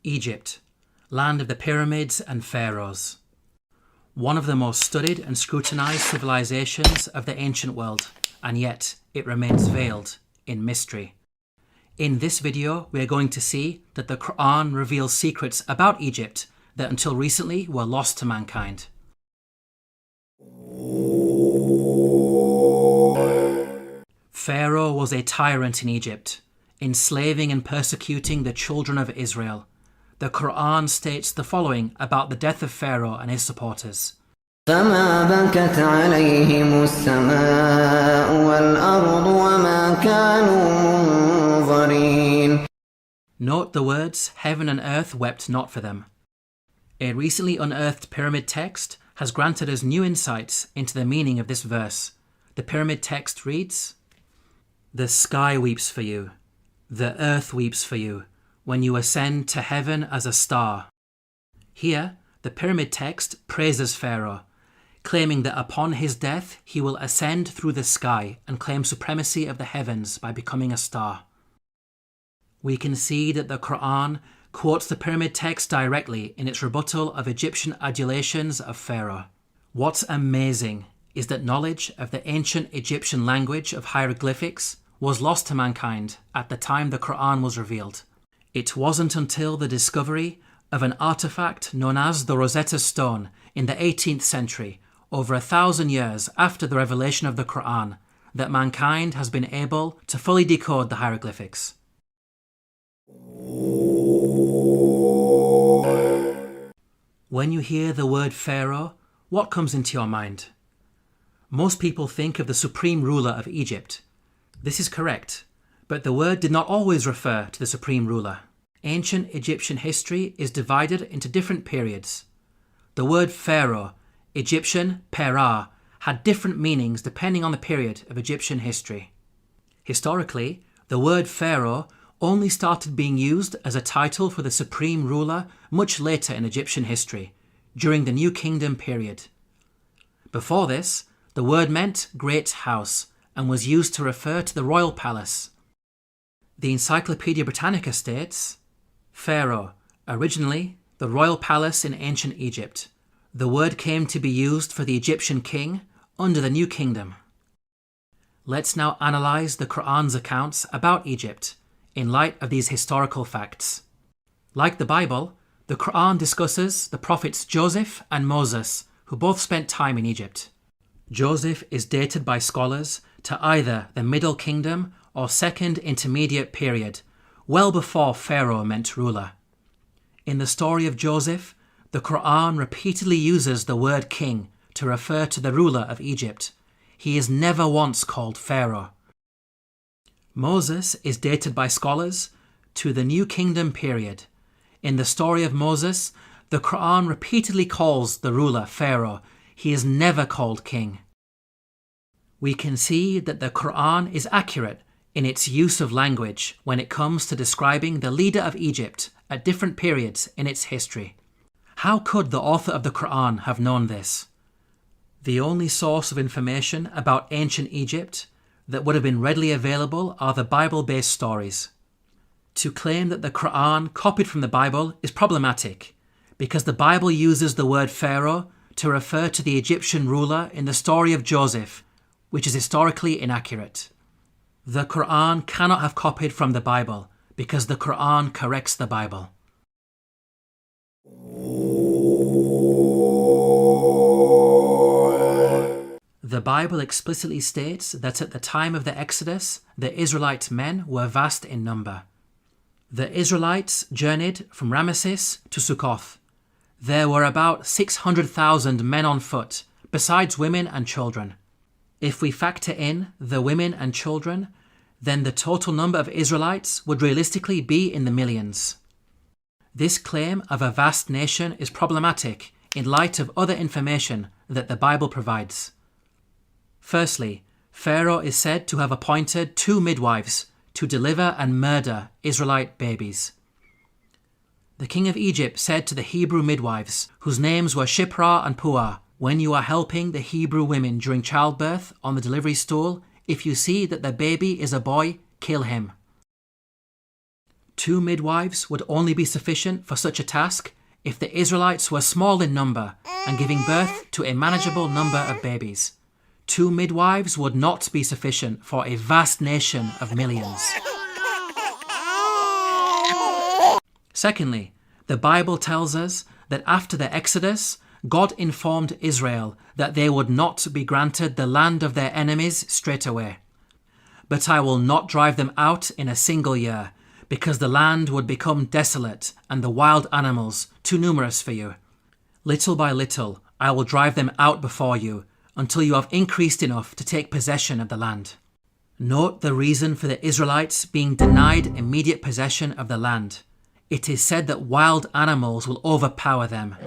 Egypt, land of the pyramids and pharaohs. One of the most studied and scrutinized civilizations of the ancient world, and yet it remains veiled in mystery. In this video, we are going to see that the Quran reveals secrets about Egypt that until recently were lost to mankind. Pharaoh was a tyrant in Egypt, enslaving and persecuting the children of Israel. The Quran states the following about the death of Pharaoh and his supporters. فما بكت عليهم السماء والأرض وما كانوا منظرين. Note the words, heaven and earth wept not for them. A recently unearthed pyramid text has granted us new insights into the meaning of this verse. The pyramid text reads, "The sky weeps for you, the earth weeps for you, when you ascend to heaven as a star." Here, the pyramid text praises Pharaoh, claiming that upon his death he will ascend through the sky and claim supremacy of the heavens by becoming a star. We can see that the Quran quotes the pyramid text directly in its rebuttal of Egyptian adulations of Pharaoh. What's amazing is that knowledge of the ancient Egyptian language of hieroglyphics was lost to mankind at the time the Quran was revealed. It wasn't until the discovery of an artifact known as the Rosetta Stone in the 18th century, over 1,000 years after the revelation of the Quran, that mankind has been able to fully decode the hieroglyphics. When you hear the word Pharaoh, what comes into your mind? Most people think of the supreme ruler of Egypt. This is correct, but the word did not always refer to the supreme ruler. Ancient Egyptian history is divided into different periods. The word Pharaoh, Egyptian Perah, had different meanings depending on the period of Egyptian history. Historically, the word Pharaoh only started being used as a title for the supreme ruler much later in Egyptian history, during the New Kingdom period. Before this, the word meant great house and was used to refer to the royal palace. The Encyclopedia Britannica states, Pharaoh, originally the royal palace in ancient Egypt. The word came to be used for the Egyptian king under the New Kingdom. Let's now analyze the Quran's accounts about Egypt in light of these historical facts. Like the Bible, the Quran discusses the prophets Joseph and Moses, who both spent time in Egypt. Joseph is dated by scholars to either the Middle Kingdom or Second Intermediate period, well before Pharaoh meant ruler. In the story of Joseph, the Quran repeatedly uses the word king to refer to the ruler of Egypt. He is never once called Pharaoh. Moses is dated by scholars to the New Kingdom period. In the story of Moses, the Quran repeatedly calls the ruler Pharaoh. He is never called king. We can see that the Quran is accurate in its use of language when it comes to describing the leader of Egypt at different periods in its history. How could the author of the Quran have known this? The only source of information about ancient Egypt that would have been readily available are the Bible-based stories. To claim that the Quran copied from the Bible is problematic because the Bible uses the word Pharaoh to refer to the Egyptian ruler in the story of Joseph, which is historically inaccurate. The Quran cannot have copied from the Bible because the Quran corrects the Bible. The Bible explicitly states that at the time of the Exodus, the Israelite men were vast in number. The Israelites journeyed from Ramesses to Sukkoth. There were about 600,000 men on foot, besides women and children. If we factor in the women and children, then the total number of Israelites would realistically be in the millions. This claim of a vast nation is problematic in light of other information that the Bible provides. Firstly, Pharaoh is said to have appointed 2 midwives to deliver and murder Israelite babies. The king of Egypt said to the Hebrew midwives, whose names were Shiphrah and Puah, "When you are helping the Hebrew women during childbirth on the delivery stool, if you see that the baby is a boy, kill him." 2 midwives would only be sufficient for such a task if the Israelites were small in number and giving birth to a manageable number of babies. 2 midwives would not be sufficient for a vast nation of millions. Secondly, the Bible tells us that after the Exodus, God informed Israel that they would not be granted the land of their enemies straight away. But I will not drive them out in a single year, because the land would become desolate and the wild animals too numerous for you. Little by little, I will drive them out before you, until you have increased enough to take possession of the land. Note the reason for the Israelites being denied immediate possession of the land. It is said that wild animals will overpower them.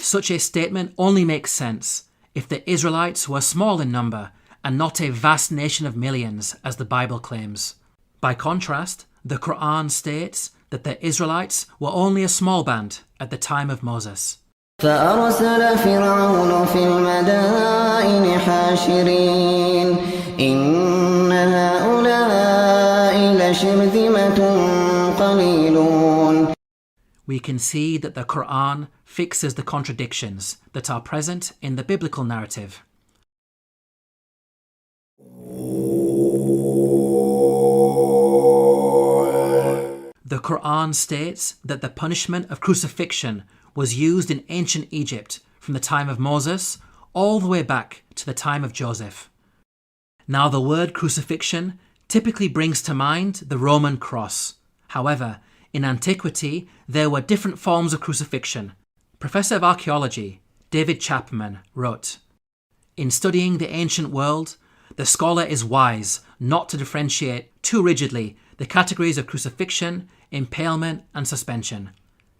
Such a statement only makes sense if the Israelites were small in number and not a vast nation of millions, as the Bible claims. By contrast, the Quran states that the Israelites were only a small band at the time of Moses. فأرسل فرعون في المدائن حاشرين إن هؤلاء لشرذمة قليلون. We can see that the Quran fixes the contradictions that are present in the biblical narrative. The Quran states that the punishment of crucifixion was used in ancient Egypt from the time of Moses all the way back to the time of Joseph. Now, the word crucifixion typically brings to mind the Roman cross. However, in antiquity, there were different forms of crucifixion. Professor of Archaeology David Chapman wrote, "In studying the ancient world, the scholar is wise not to differentiate too rigidly the categories of crucifixion, impalement, and suspension.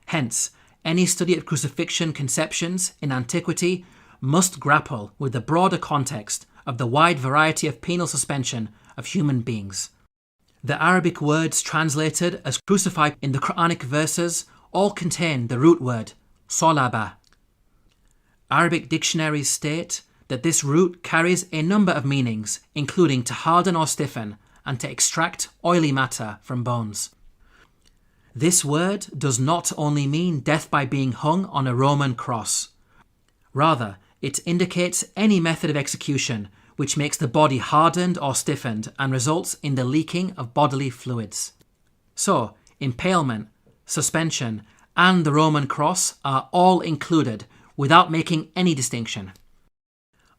Hence, any study of crucifixion conceptions in antiquity must grapple with the broader context of the wide variety of penal suspension of human beings." The Arabic words translated as crucified in the Quranic verses all contain the root word salaba. Arabic dictionaries state that this root carries a number of meanings, including to harden or stiffen and to extract oily matter from bones. This word does not only mean death by being hung on a Roman cross. Rather, it indicates any method of execution which makes the body hardened or stiffened and results in the leaking of bodily fluids. So, impalement, suspension, and the Roman cross are all included without making any distinction.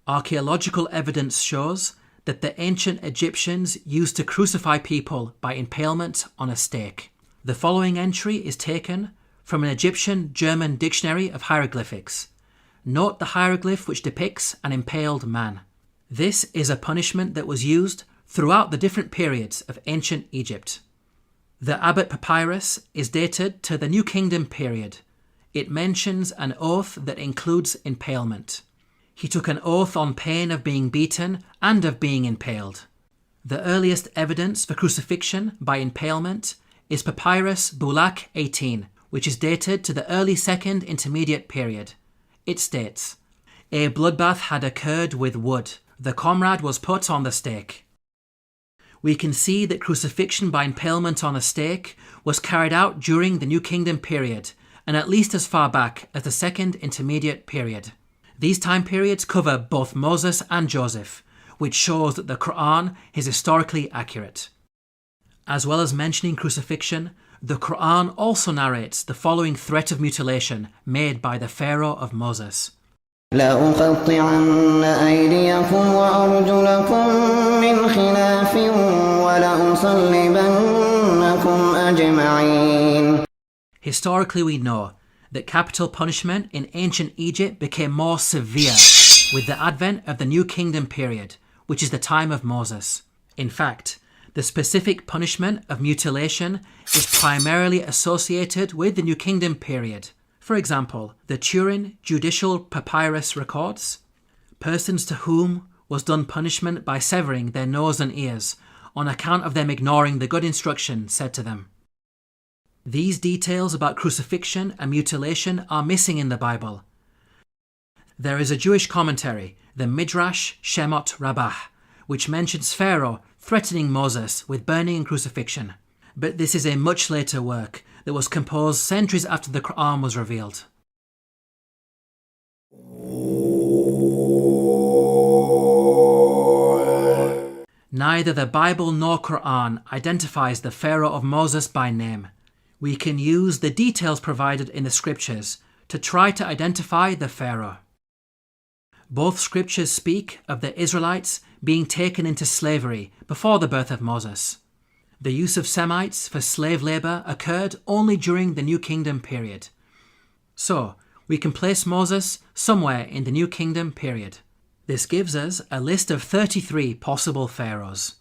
Archaeological evidence shows that the ancient Egyptians used to crucify people by impalement on a stake. The following entry is taken from an Egyptian German dictionary of hieroglyphics. Note the hieroglyph which depicts an impaled man. This is a punishment that was used throughout the different periods of ancient Egypt. The Abbot Papyrus is dated to the New Kingdom period. It mentions an oath that includes impalement. He took an oath on pain of being beaten and of being impaled. The earliest evidence for crucifixion by impalement is Papyrus Bulak 18, which is dated to the early Second Intermediate period. It states, "A bloodbath had occurred with wood. The comrade was put on the stake." We can see that crucifixion by impalement on a stake was carried out during the New Kingdom period, and at least as far back as the Second Intermediate period. These time periods cover both Moses and Joseph, which shows that the Quran is historically accurate. As well as mentioning crucifixion, the Quran also narrates the following threat of mutilation made by the Pharaoh of Moses. لأقطعن أيديكم وأرجلكم من خلاف ولأصلبنكم أجمعين. Historically, we know that capital punishment in ancient Egypt became more severe with the advent of the New Kingdom period, which is the time of Moses. In fact, the specific punishment of mutilation is primarily associated with the New Kingdom period. For example, the Turin Judicial Papyrus records, "Persons to whom was done punishment by severing their nose and ears on account of them ignoring the good instruction said to them." These details about crucifixion and mutilation are missing in the Bible. There is a Jewish commentary, the Midrash Shemot Rabbah, which mentions Pharaoh threatening Moses with burning and crucifixion. But this is a much later work that was composed centuries after the Quran was revealed. Neither the Bible nor Quran identifies the Pharaoh of Moses by name. We can use the details provided in the scriptures to try to identify the Pharaoh. Both scriptures speak of the Israelites being taken into slavery before the birth of Moses. The use of Semites for slave labour occurred only during the New Kingdom period. So, we can place Moses somewhere in the New Kingdom period. This gives us a list of 33 possible pharaohs.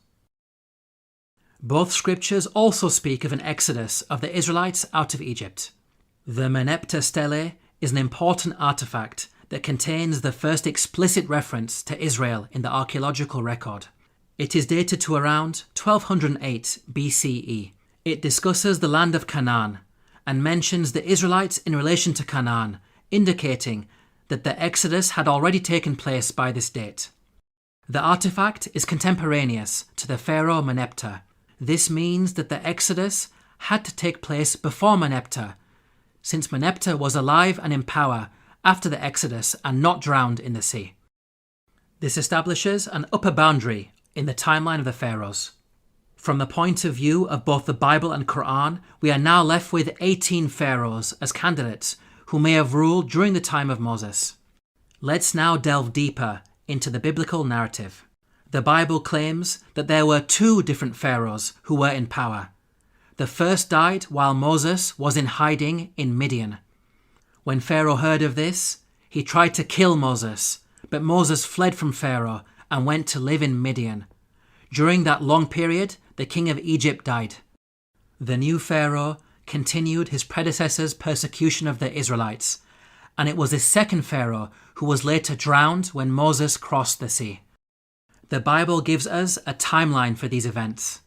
Both scriptures also speak of an exodus of the Israelites out of Egypt. The Merneptah stele is an important artifact that contains the first explicit reference to Israel in the archaeological record. It is dated to around 1208 BCE. It discusses the land of Canaan and mentions the Israelites in relation to Canaan, indicating that the exodus had already taken place by this date. The artifact is contemporaneous to the pharaoh Merneptah. This means that the exodus had to take place before Merneptah, since Merneptah was alive and in power after the exodus and not drowned in the sea. This establishes an upper boundary in the timeline of the pharaohs. From the point of view of both the Bible and Quran, we are now left with 18 pharaohs as candidates who may have ruled during the time of Moses. Let's now delve deeper into the biblical narrative. The Bible claims that there were 2 different pharaohs who were in power. The first died while Moses was in hiding in Midian. When Pharaoh heard of this, he tried to kill Moses, but Moses fled from Pharaoh and went to live in Midian. During that long period, the king of Egypt died. The new Pharaoh continued his predecessor's persecution of the Israelites, and it was this second Pharaoh who was later drowned when Moses crossed the sea. The Bible gives us a timeline for these events.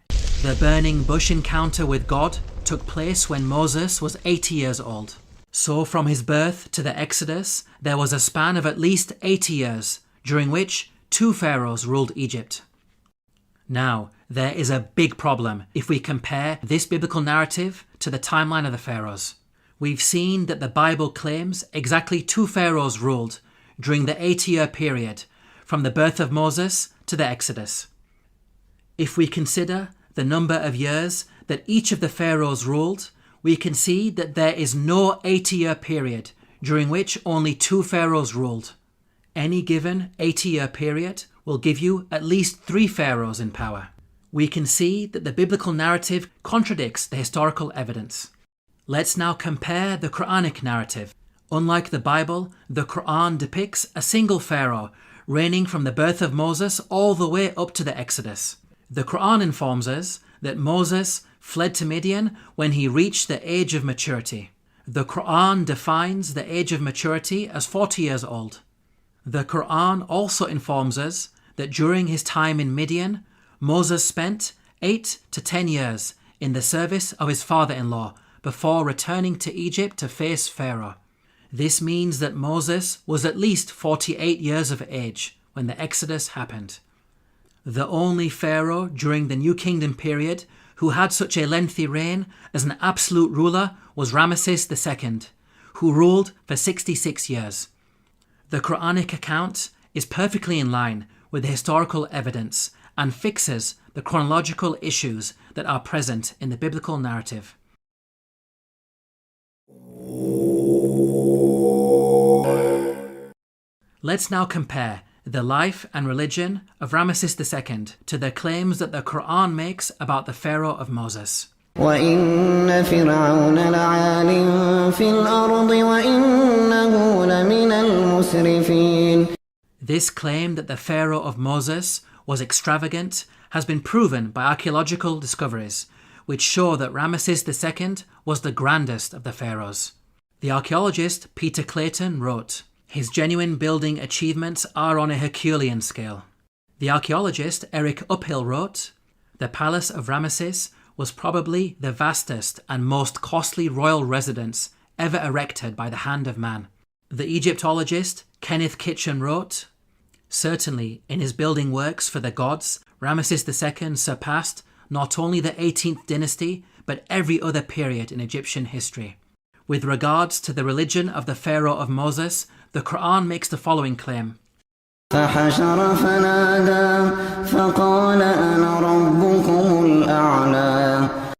The burning bush encounter with God took place when Moses was 80 years old. So from his birth to the Exodus, there was a span of at least 80 years, during which 2 pharaohs ruled Egypt. Now, there is a big problem if we compare this biblical narrative to the timeline of the pharaohs. We've seen that the Bible claims exactly 2 pharaohs ruled during the 80-year period from the birth of Moses to the Exodus. If we consider the number of years that each of the pharaohs ruled, we can see that there is no 80-year period during which only 2 pharaohs ruled. Any given 80-year period will give you at least 3 pharaohs in power. We can see that the biblical narrative contradicts the historical evidence. Let's now compare the Quranic narrative. Unlike the Bible, the Quran depicts a single pharaoh reigning from the birth of Moses all the way up to the Exodus. The Quran informs us that Moses fled to Midian when he reached the age of maturity. The Quran defines the age of maturity as 40 years old. The Quran also informs us that during his time in Midian, Moses spent 8 to 10 years in the service of his father-in-law before returning to Egypt to face Pharaoh. This means that Moses was at least 48 years of age when the Exodus happened. The only Pharaoh during the New Kingdom period who had such a lengthy reign as an absolute ruler was Ramesses II, who ruled for 66 years. The Quranic account is perfectly in line with the historical evidence and fixes the chronological issues that are present in the biblical narrative. Let's now compare the life and religion of Ramesses II to the claims that the Quran makes about the Pharaoh of Moses. وَإِنَّ فِرْعَوْنَ لَعَالٍ فِي الْأَرْضِ وَإِنَّهُ لَمِنَ الْمُسْرِفِينَ. This claim that the Pharaoh of Moses was extravagant has been proven by archaeological discoveries, which show that Ramesses II was the grandest of the pharaohs. The archaeologist Peter Clayton wrote, "His genuine building achievements are on a Herculean scale." The archaeologist Eric Uphill wrote, "The palace of Ramesses was probably the vastest and most costly royal residence ever erected by the hand of man." The Egyptologist Kenneth Kitchen wrote, Certainly, in his building works for the gods, Ramesses II surpassed not only the 18th dynasty, but every other period in Egyptian history. With regards to the religion of the Pharaoh of Moses, the Quran makes the following claim. فحشر فنادى فقال أنا ربكم الأعلى.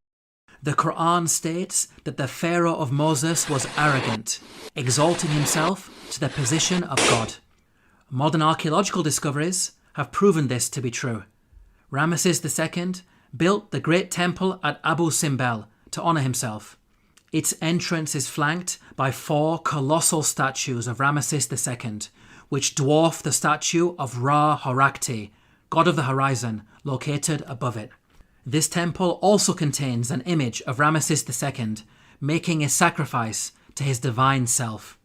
The Quran states that the Pharaoh of Moses was arrogant, exalting himself to the position of God. Modern archaeological discoveries have proven this to be true. Ramesses II built the great temple at Abu Simbel to honour himself. Its entrance is flanked by 4 colossal statues of Ramesses II, which dwarf the statue of Ra Horakti, god of the horizon, located above it. This temple also contains an image of Ramesses II making a sacrifice to his divine self.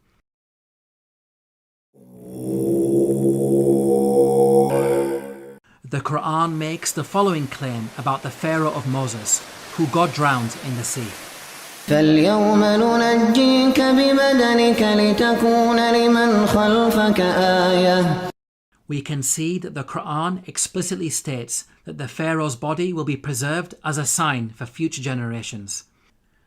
The Quran makes the following claim about the Pharaoh of Moses, who God drowned in the sea. فاليوم ننجيك ببدنك لتكون لمن خلفك آية. We can see that the Quran explicitly states that the Pharaoh's body will be preserved as a sign for future generations.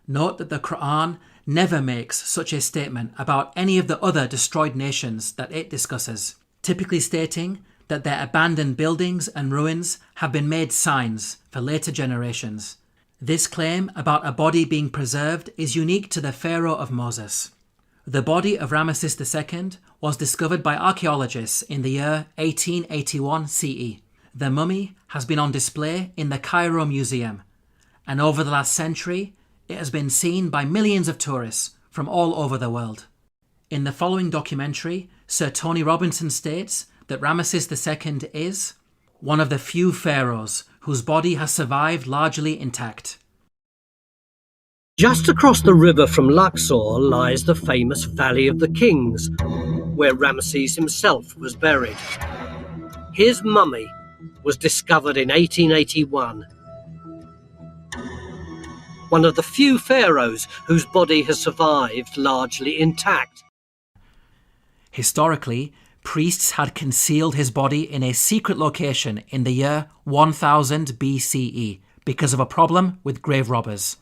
Note that the Quran never makes such a statement about any of the other destroyed nations that it discusses, typically stating that their abandoned buildings and ruins have been made signs for later generations. This claim about a body being preserved is unique to the Pharaoh of Moses. The body of Ramesses II was discovered by archaeologists in the year 1881 CE. The mummy has been on display in the Cairo Museum, and over the last century, it has been seen by millions of tourists from all over the world. In the following documentary, Sir Tony Robinson states that Ramesses II is one of the few pharaohs whose body has survived largely intact. Just across the river from Luxor lies the famous Valley of the Kings, where Ramesses himself was buried. His mummy was discovered in 1881. One of the few pharaohs whose body has survived largely intact. Historically, priests had concealed his body in a secret location in the year 1000 BCE because of a problem with grave robbers.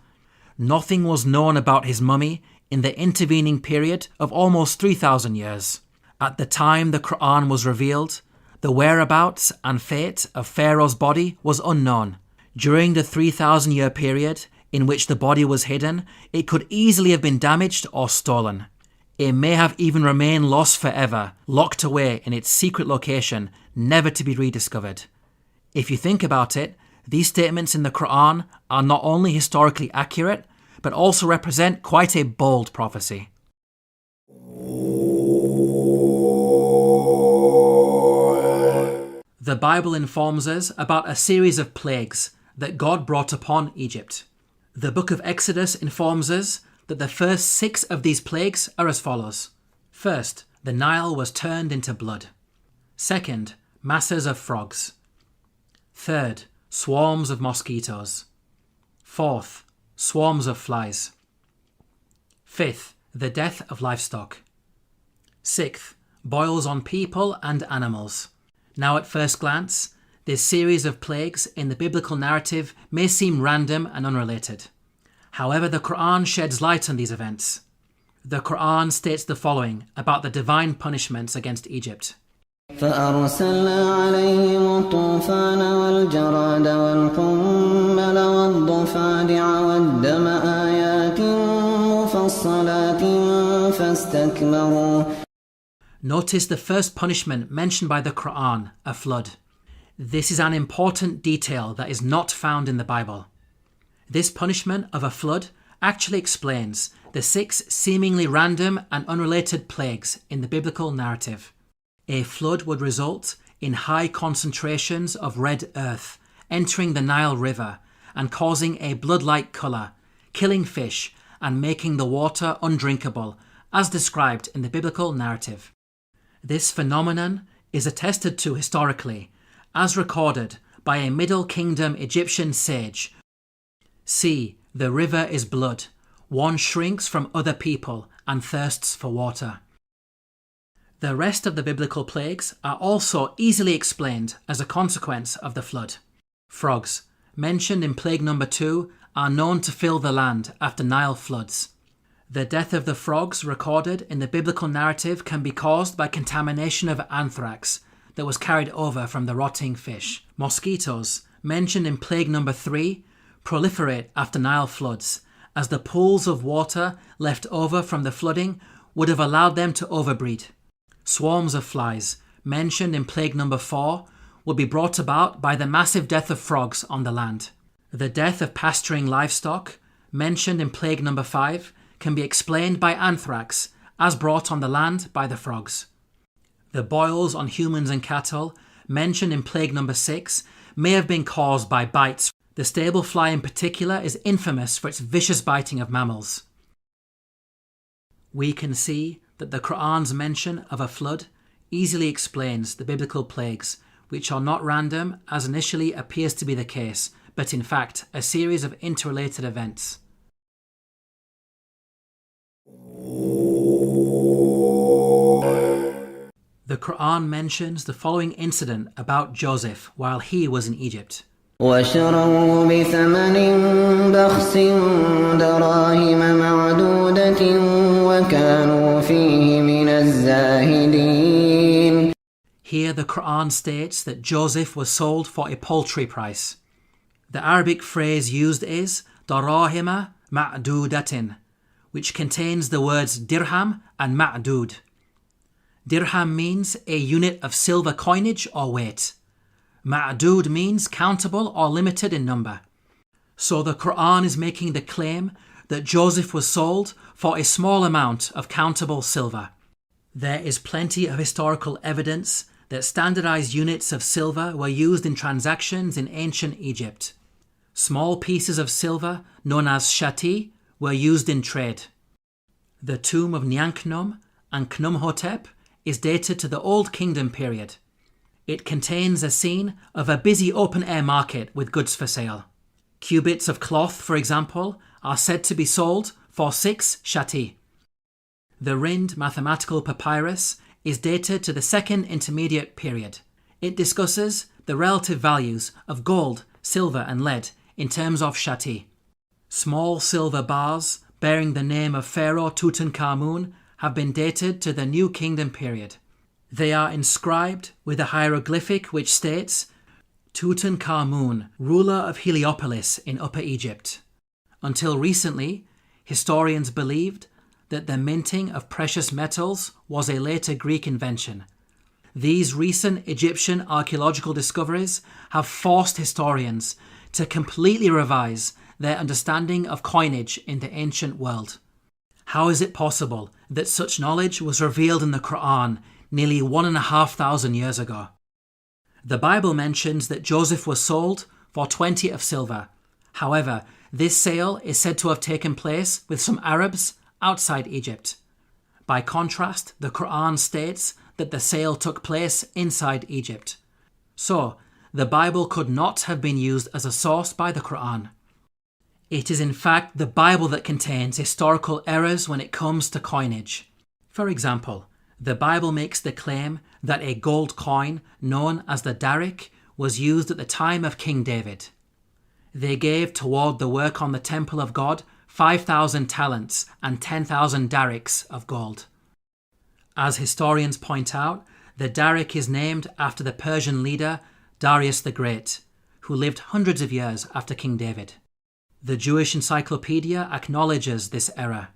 Nothing was known about his mummy in the intervening period of almost 3,000 years. At the time the Quran was revealed, the whereabouts and fate of Pharaoh's body was unknown. During the 3,000-year period in which the body was hidden, it could easily have been damaged or stolen. It may have even remained lost forever, locked away in its secret location, never to be rediscovered. If you think about it, these statements in the Quran are not only historically accurate, but also represent quite a bold prophecy. The Bible informs us about a series of plagues that God brought upon Egypt. The book of Exodus informs us that the first 6 of these plagues are as follows. First, the Nile was turned into blood. Second, masses of frogs. Third, swarms of mosquitoes. Fourth, swarms of flies. Fifth, the death of livestock. Sixth, boils on people and animals. Now at first glance, this series of plagues in the biblical narrative may seem random and unrelated. However, the Quran sheds light on these events. The Quran states the following about the divine punishments against Egypt. فأرسلنا عليهم الطوفان والجراد والقمل والضفادع والدم آيات مفصلات فاستكبروا. Notice the first punishment mentioned by the Quran, a flood. This is an important detail that is not found in the Bible. This punishment of a flood actually explains the 6 seemingly random and unrelated plagues in the biblical narrative. A flood would result in high concentrations of red earth entering the Nile River and causing a blood-like colour, killing fish and making the water undrinkable, as described in the biblical narrative. This phenomenon is attested to historically, as recorded by a Middle Kingdom Egyptian sage. See, the river is blood. One shrinks from other people and thirsts for water. The rest of the biblical plagues are also easily explained as a consequence of the flood. Frogs, mentioned in plague number 2, are known to fill the land after Nile floods. The death of the frogs recorded in the biblical narrative can be caused by contamination of anthrax that was carried over from the rotting fish. Mosquitoes, mentioned in plague number 3, proliferate after Nile floods, as the pools of water left over from the flooding would have allowed them to overbreed. Swarms of flies, mentioned in plague number 4, would be brought about by the massive death of frogs on the land. The death of pasturing livestock, mentioned in plague number 5, can be explained by anthrax, as brought on the land by the frogs. The boils on humans and cattle, mentioned in plague number 6, may have been caused by bites. The stable fly in particular is infamous for its vicious biting of mammals. We can see that the Quran's mention of a flood easily explains the biblical plagues, which are not random as initially appears to be the case, but in fact a series of interrelated events. The Quran mentions the following incident about Joseph while he was in Egypt. وشروه بثمن بخس دراهم معدودة وكانوا فيه من الزاهدين. Here the Quran states that Joseph was sold for a paltry price. The Arabic phrase used is darahima ma'dudatin, which contains the words dirham and ma'dud. Dirham means a unit of silver coinage or weight. Ma'dud means countable or limited in number. So the Quran is making the claim that Joseph was sold for a small amount of countable silver. There is plenty of historical evidence that standardized units of silver were used in transactions in ancient Egypt. Small pieces of silver, known as shati, were used in trade. The tomb of Nyanknum and Khnumhotep is dated to the Old Kingdom period. It contains a scene of a busy open-air market with goods for sale. Cubits of cloth, for example, are said to be sold for 6 shati. The Rind mathematical papyrus is dated to the Second Intermediate period. It discusses the relative values of gold, silver and lead in terms of shati. Small silver bars bearing the name of Pharaoh Tutankhamun have been dated to the New Kingdom period. They are inscribed with a hieroglyphic which states, Tutankhamun, ruler of Heliopolis in Upper Egypt. Until recently, historians believed that the minting of precious metals was a later Greek invention. These recent Egyptian archaeological discoveries have forced historians to completely revise their understanding of coinage in the ancient world. How is it possible that such knowledge was revealed in the Quran nearly 1,500 years ago? The Bible mentions that Joseph was sold for 20 of silver. However, this sale is said to have taken place with some Arabs outside Egypt. By contrast, the Quran states that the sale took place inside Egypt. So, the Bible could not have been used as a source by the Quran. It is in fact the Bible that contains historical errors when it comes to coinage. For example, the Bible makes the claim that a gold coin known as the darik was used at the time of King David. They gave toward the work on the temple of God 5,000 talents and 10,000 darics of gold. As historians point out, the darik is named after the Persian leader Darius the Great, who lived hundreds of years after King David. The Jewish Encyclopedia acknowledges this error.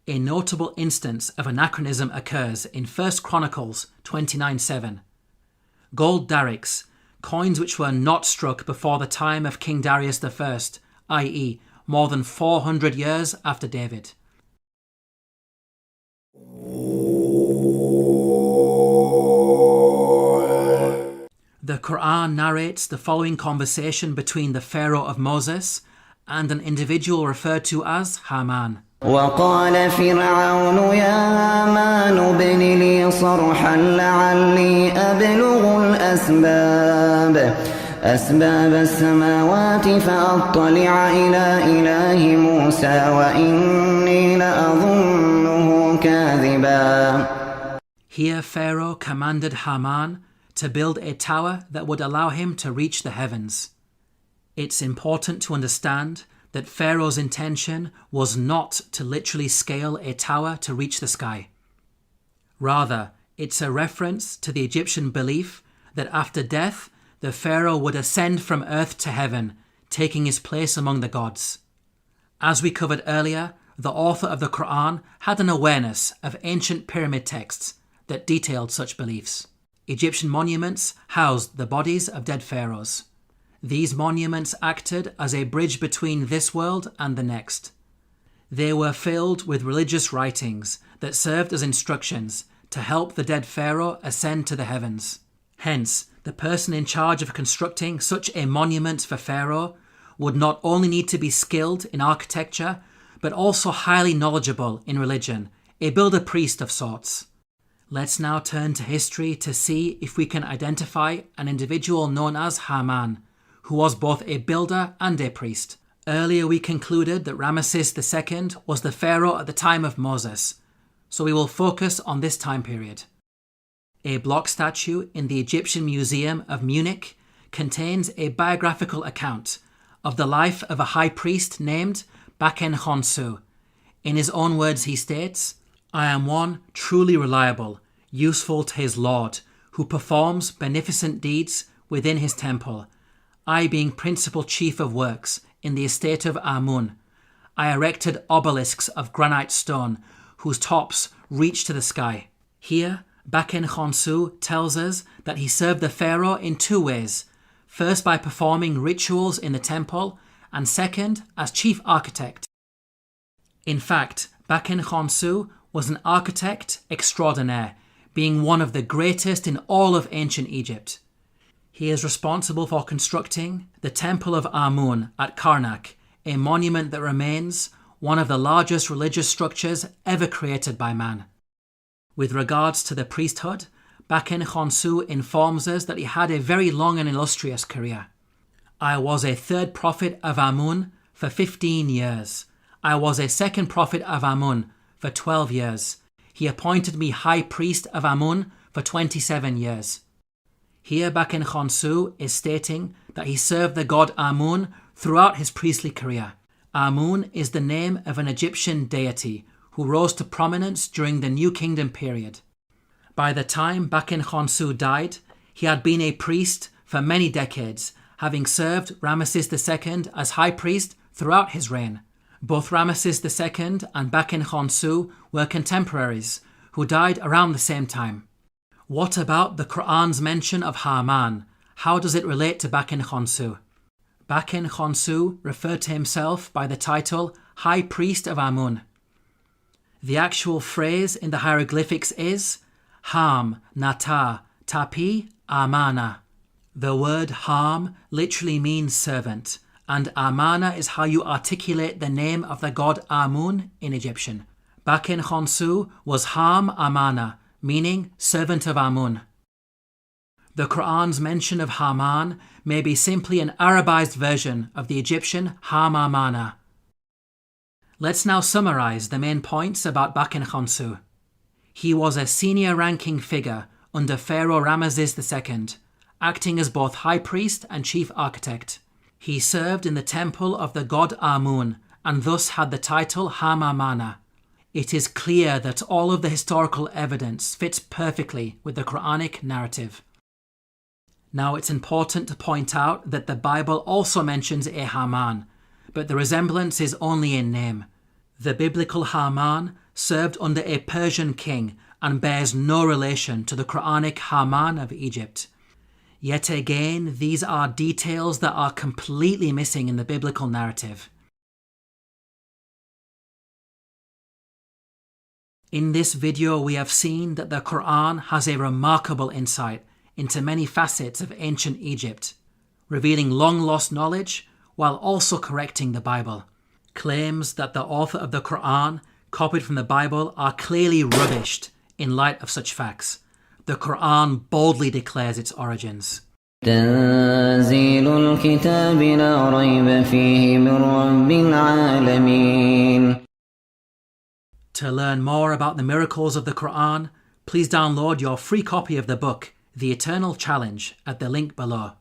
A notable instance of anachronism occurs in 1 Chronicles 29:7. Gold darics, coins which were not struck before the time of King Darius I, i.e., more than 400 years after David. The Quran narrates the following conversation between the Pharaoh of Moses and an individual referred to as Haman. وقال فرعون يا هامان ابن لي صرحا لعلي أبلغ أسباب السماوات فأطلع إلى إله موسى وإني لأظنه كاذبا. Here Pharaoh commanded Haman to build a tower that would allow him to reach the heavens. It's important to understand that Pharaoh's intention was not to literally scale a tower to reach the sky. Rather, it's a reference to the Egyptian belief that after death, the Pharaoh would ascend from earth to heaven, taking his place among the gods. As we covered earlier, the author of the Quran had an awareness of ancient pyramid texts that detailed such beliefs. Egyptian monuments housed the bodies of dead pharaohs. These monuments acted as a bridge between this world and the next. They were filled with religious writings that served as instructions to help the dead pharaoh ascend to the heavens. Hence, the person in charge of constructing such a monument for Pharaoh would not only need to be skilled in architecture, but also highly knowledgeable in religion, a builder-priest of sorts. Let's now turn to history to see if we can identify an individual known as Haman, who was both a builder and a priest. Earlier we concluded that Ramesses II was the pharaoh at the time of Moses, so we will focus on this time period. A block statue in the Egyptian Museum of Munich contains a biographical account of the life of a high priest named Baken Khonsu. In his own words he states, "I am one truly reliable, useful to his Lord, who performs beneficent deeds within his temple. I being principal chief of works in the estate of Amun, I erected obelisks of granite stone whose tops reach to the sky." Here, Baken Khonsu tells us that he served the pharaoh in two ways, first by performing rituals in the temple, and second as chief architect. In fact, Baken Khonsu was an architect extraordinaire, being one of the greatest in all of ancient Egypt. He is responsible for constructing the Temple of Amun at Karnak, a monument that remains one of the largest religious structures ever created by man. With regards to the priesthood, Baken Khonsu informs us that he had a very long and illustrious career. "I was a third prophet of Amun for 15 years. I was a second prophet of Amun for 12 years. He appointed me high priest of Amun for 27 years. Here Baken Khonsu is stating that he served the god Amun throughout his priestly career. Amun is the name of an Egyptian deity who rose to prominence during the New Kingdom period. By the time Baken Khonsu died, he had been a priest for many decades, having served Ramesses II as high priest throughout his reign. Both Ramesses II and Baken Khonsu were contemporaries who died around the same time. What about the Quran's mention of Haman? How does it relate to Baken Khonsu? Baken Khonsu referred to himself by the title High Priest of Amun. The actual phrase in the hieroglyphics is Ham, Nata, Tapi, Amana. The word Ham literally means servant, and Amana is how you articulate the name of the god Amun in Egyptian. Baken Khonsu was Ham Amana, meaning servant of Amun. The Quran's mention of Haman may be simply an Arabized version of the Egyptian Ham Amana. Let's now summarize the main points about Baken Khonsu. He was a senior-ranking figure under Pharaoh Ramesses II, acting as both high priest and chief architect. He served in the temple of the god Amun and thus had the title Ham Amana. It is clear that all of the historical evidence fits perfectly with the Quranic narrative. Now it's important to point out that the Bible also mentions a Haman, but the resemblance is only in name. The biblical Haman served under a Persian king and bears no relation to the Quranic Haman of Egypt. Yet again, these are details that are completely missing in the biblical narrative. In this video, we have seen that the Quran has a remarkable insight into many facets of ancient Egypt, revealing long-lost knowledge while also correcting the Bible. Claims that the author of the Quran copied from the Bible are clearly rubbished in light of such facts. The Quran boldly declares its origins. تنزيل الكتاب لا ريب فيه من رب العالمين. To learn more about the miracles of the Quran, Please download your free copy of the book, The Eternal Challenge, at the link below.